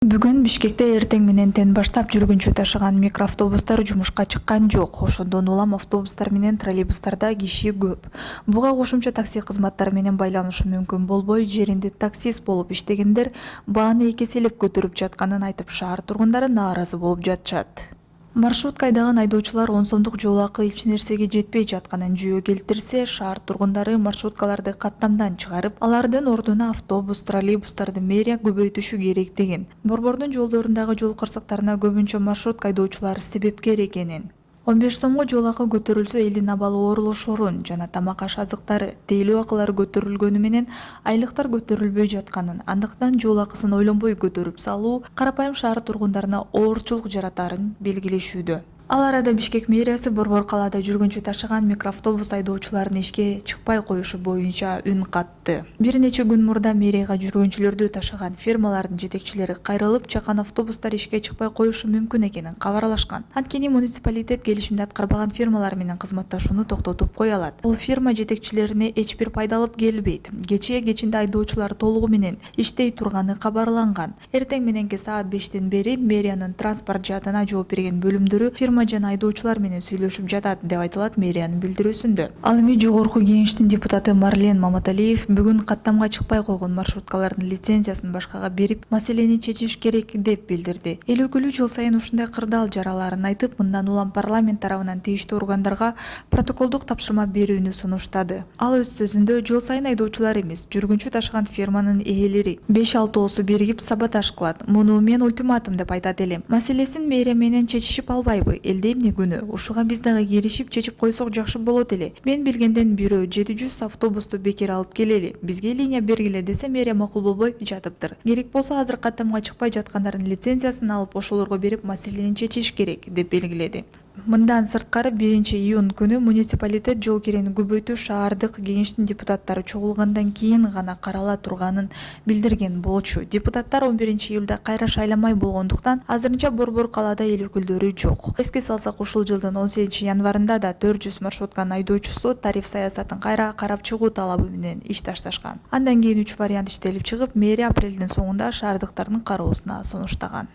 Бүгүн Бишкекте эртең менен баштап жүргүнчү ташыган микроавтобустар жумушка чыккан жок. Ошондон улам автобустар менен троллейбустарда киши көп. Буга кошумча такси кызматтары менен байланышы мүмкүн болбой, жеринде таксист болуп иштегендер бааны эки эселеп көтөрүп жатканын айтып, шаар тургундары нааразы болуп жатышат. Маршрутка айдаган айдоочулар 10 сомдук жол акы эч нерсеге жетпей жатканын жүйө келтирсе, шаар тургундары маршруткаларды каттамдан чыгарып, алардын ордуна автобус, троллейбустарды мэрия көбөйтүшү керек деген. Борбордун жолдорундагы жол кырсыктарына көбүнчө маршрутка айдоочулары себепкер экенин. 15 сомго жол акы көтөрүлсө элдин абалы оорлошорун жана тамак-аш азыктары, тейлөө акылары көтөрүлгөнү менен айлыктар көтөрүлбөй жатканын, андыктан жол акысын ойлонбой көтөрүп салуу карапайым шаар тургундарына оорчулук жаратарын белгилешүүдө. Ал арада Бишкек мэриясы борбор калаада жүргүнчү ташыган микроавтобус айдоочуларын ишке чыкпай коюшу боюнча үн катты. Бир нече күн мурда мэрияга жүргүнчүлөрдү ташыган фирмалардын жетекчилери кайрылып, чакан автобустар ишке чыкпай коюшу мүмкүн экенин кабарлашкан. Анткени муниципалитет келишимди аткарбаган фирмалар менен кызматташууну токтотуп кое алат. Бул фирма жетекчилерине эч бир пайда алып келбейт. Кечинде айдоочулар толугу менен иштей турганы кабарланган. Эртең мененки саат 5тен бери мэриянын транспорт жаатына жооп берген бөлүмдөрү фирма жана айдоочулар менен сүйлөшүп жатат деп айтылат мэриянын билдирүүсүндө. Ал эми жогорку кеңештин депутаты Марлен Маматалиев бүгүн каттамга чыкпай койгон маршруткалардын лицензиясын башкага берип, маселени чечиш керек деп билдирди. Эл өкүлү жыл сайын ушундай кырдаал жараларын айтып, мындан улам парламент тарабынан тийиштүү органдарга протоколдук тапшырма берүүнү сунуштады. Ал өз сөзүндө жыл сайын айдоочулар эмес, жүргүнчү ташыган фирманын ээлери 5-6 биригип саботаж кылат. Муну мен ультиматум деп айтат элем. Маселесин мэрия менен чечишип албайбы? Элде эмне күнөө? Ушуга биз дагы киришип чечип койсок жакшы болот эле. Мен билгенден бирөө 700 автобусту бекер алып келели. Бизге линия бергиле десе мэрия макул болбой жатыптыр. Керек болсо азыр каттамга чыкпай жаткандардын лицензиясын алып ошолорго берип маселени чечиш керек деп белгиледи. Мындан сырткары 1-июнь күнү муниципалитет жол кирени көбөйтүү шаардык кеңештин депутаттары чогулгандан кийин гана карала турганын билдирген болчу. Депутаттар 11-июлда кайра шайламай болгондуктан азырынча борбор калаада эл өкүлдөрү жок. Эске салсак, ушул жылдын 18-январында да 400 маршрутканын айдоочусу тариф саясатын кайра карап чыгуу талабы менен иш ташташкан. Андан кийин 3 вариант иштелип чыгып, мэрия апрелдин соңунда шаардыктардын кароосуна сунуштаган.